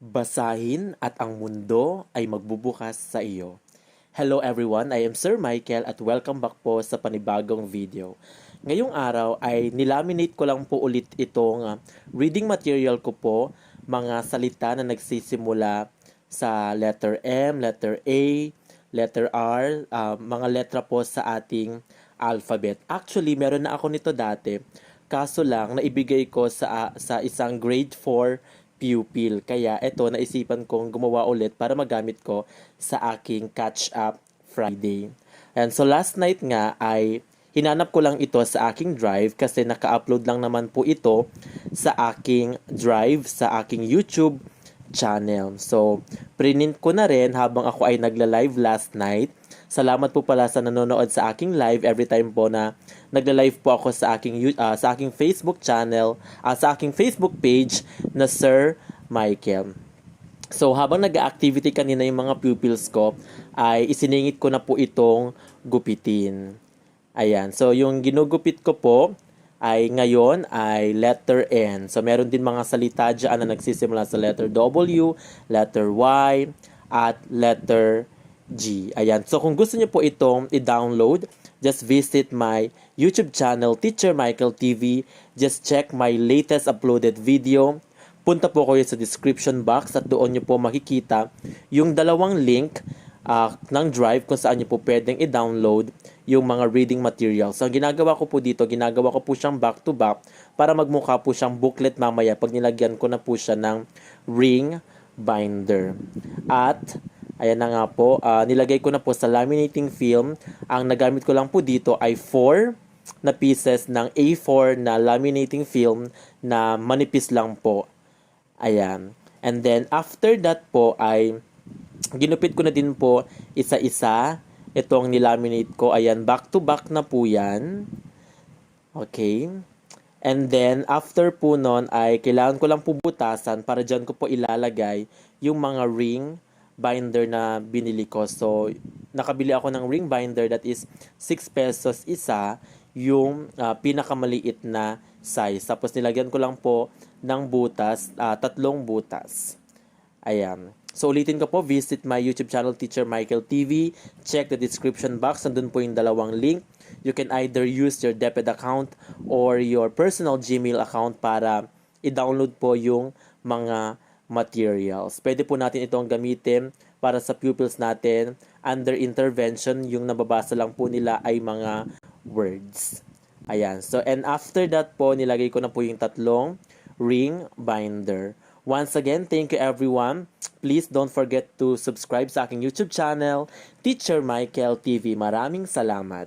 Basahin at ang mundo ay magbubukas sa iyo. Hello everyone, I am Sir Michael at welcome back po sa panibagong video. Ngayong araw ay nilaminate ko lang po ulit itong reading material ko po, mga salita na nagsisimula sa letter M, letter A, letter R, mga letra po sa ating alphabet. Actually, meron na ako nito dati. Kaso lang, naibigay ko sa isang grade 4 pupil. Kaya eto, naisipan kong gumawa ulit para magamit ko sa aking catch-up Friday. And so last night nga ay hinanap ko lang ito sa aking drive kasi naka-upload lang naman po ito sa aking drive, sa aking YouTube channel. So, print ko na rin habang ako ay nagla-live last night. Salamat po pala sa nanonood sa aking live every time po na nagla-live po ako sa aking Facebook channel, sa aking Facebook page na Sir Michael. So, habang nag-activity kanina yung mga pupils ko, ay isiningit ko na po itong gupitin. Ayan. So, yung ginugupit ko po ay ngayon ay letter N. So, meron din mga salita dyan na nagsisimula sa letter W, letter Y, at letter G. Ayan. So, kung gusto niyo po itong i-download, just visit my YouTube channel, Teacher Michael TV. Just check my latest uploaded video. Punta po kayo sa description box at doon niyo po makikita yung dalawang link ng drive kung saan niyo po pwedeng i-download yung mga reading materials. So, ang ginagawa ko po dito, ginagawa ko po siyang back-to-back para magmukha po siyang booklet mamaya pag nilagyan ko na po siya ng ring binder. At ayan na nga po, nilagay ko na po sa laminating film. Ang nagamit ko lang po dito ay 4 na pieces ng A4 na laminating film na manipis lang po. Ayan. And then, after that po ay ginupit ko na din po isa-isa. Itong nilaminate ko. Ayan, back to back na po yan. Okay. And then, after po nun ay kailangan ko lang po butasan para dyan ko po ilalagay yung mga ring binder na binili ko. So, nakabili ako ng ring binder that is 6 pesos isa, yung pinakamaliit na size. Tapos nilagyan ko lang po ng butas, 3 butas. Ayan. So, ulitin ko po, visit my YouTube channel, Teacher Michael TV. Check the description box. Nandun po yung dalawang link. You can either use your DepEd account or your personal Gmail account para i-download po yung mga materials. Pwede po natin itong gamitin para sa pupils natin. Under intervention, yung nababasa lang po nila ay mga words. Ayan. So, and after that po, nilagay ko na po yung 3 ring binder. Once again, thank you everyone. Please don't forget to subscribe sa aking YouTube channel, Teacher Michael TV. Maraming salamat.